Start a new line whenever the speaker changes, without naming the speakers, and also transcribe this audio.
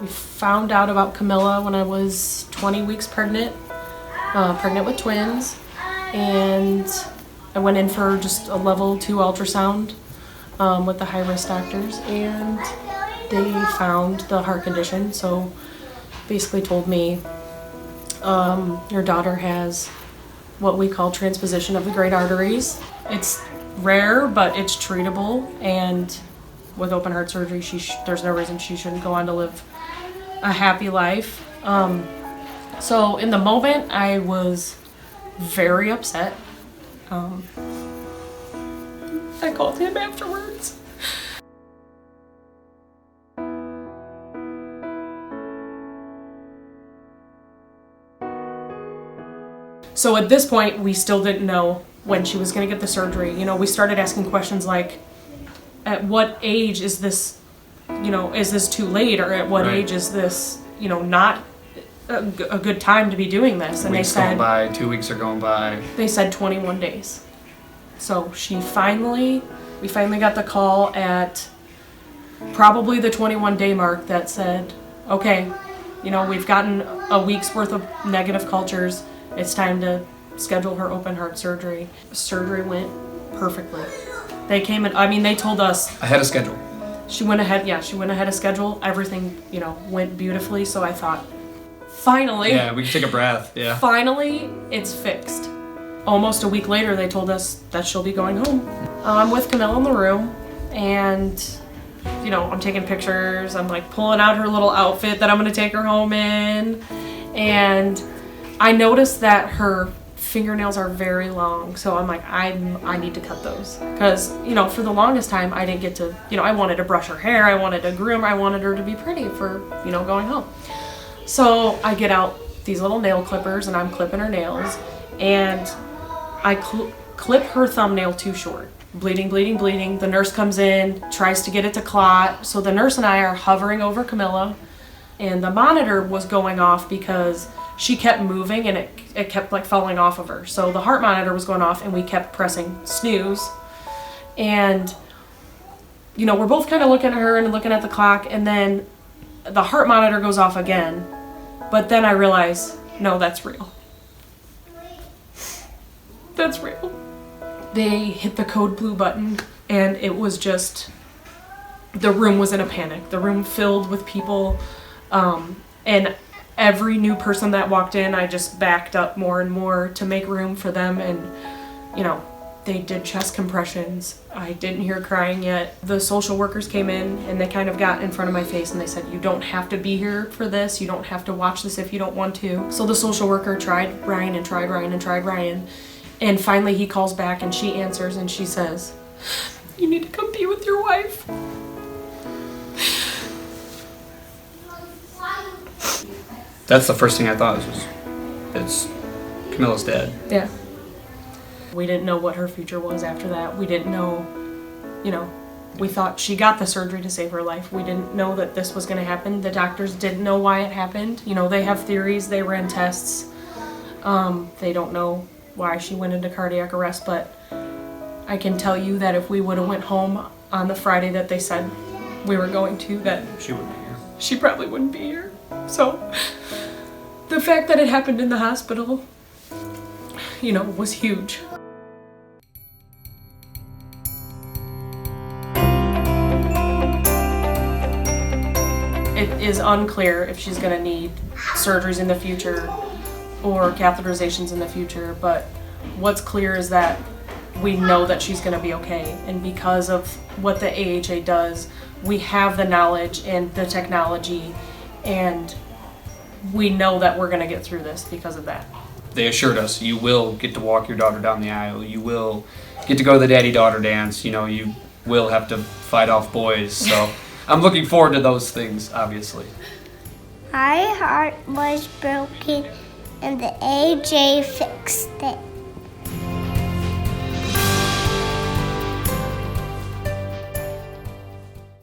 We found out about Camilla when I was 20 weeks pregnant, pregnant with twins, and I went in for just a level 2 ultrasound with the high-risk doctors, and they found the heart condition. So basically told me, your daughter has what we call transposition of the great arteries. It's rare, but it's treatable, and with open heart surgery, there's no reason she shouldn't go on to live a happy life. So in the moment, I was very upset. I called him afterwards. So at this point, we still didn't know when she was going to get the surgery. You know, we started asking questions like, at what age is this, you know, is this too late? Or at what age is this, you know, not a good time to be doing this? And
weeks
they said,
going by, 2 weeks are going by.
They said 21 days. So we finally got the call at probably the 21-day mark that said, okay, you know, we've gotten a week's worth of negative cultures. It's time to schedule her open heart surgery. Surgery went perfectly. They came in, I mean, they told us.
Ahead of schedule.
She went ahead of schedule. Everything, you know, went beautifully. So I thought, finally.
Yeah, we can take a breath, yeah.
Finally, it's fixed. Almost a week later, they told us that she'll be going home. I'm with Camilla in the room, and, you know, I'm taking pictures. I'm like pulling out her little outfit that I'm gonna take her home in. And I noticed that her fingernails are very long, so I'm like, I need to cut those, because, you know, for the longest time I didn't get to, you know, I wanted to brush her hair, I wanted to groom her, I wanted her to be pretty for, you know, going home. So I get out these little nail clippers and I'm clipping her nails, and I clip her thumbnail too short. Bleeding, bleeding, bleeding. The nurse comes in, tries to get it to clot, so the nurse and I are hovering over Camilla, and the monitor was going off because she kept moving and it kept like falling off of her. So the heart monitor was going off and we kept pressing snooze. And, you know, we're both kind of looking at her and looking at the clock, and then the heart monitor goes off again. But then I realize, no, that's real. That's real. They hit the code blue button, and it was just, the room was in a panic. The room filled with people, and every new person that walked in, I just backed up more and more to make room for them. And, you know, they did chest compressions. I didn't hear crying yet. The social workers came in and they kind of got in front of my face and they said, you don't have to be here for this. You don't have to watch this if you don't want to. So the social worker tried Ryan and tried Ryan and tried Ryan. And finally he calls back and she answers and she says, you need to come be with your wife.
That's the first thing I thought was, it's Camilla's dead.
Yeah. We didn't know what her future was after that. We didn't know, you know, we thought she got the surgery to save her life. We didn't know that this was going to happen. The doctors didn't know why it happened. You know, they have theories, they ran tests. They don't know why she went into cardiac arrest, but I can tell you that if we would have went home on the Friday that they said we were going to, that
she wouldn't be here.
She probably wouldn't be here. So the fact that it happened in the hospital, you know, was huge. It is unclear if she's going to need surgeries in the future or catheterizations in the future, but what's clear is that we know that she's going to be okay. And because of what the AHA does, we have the knowledge and the technology, and we know that we're going to get through this because of that.
They assured us, you will get to walk your daughter down the aisle, you will get to go to the daddy-daughter dance, you know, you will have to fight off boys, so I'm looking forward to those things, obviously.
My heart was broken and the AJ fixed it.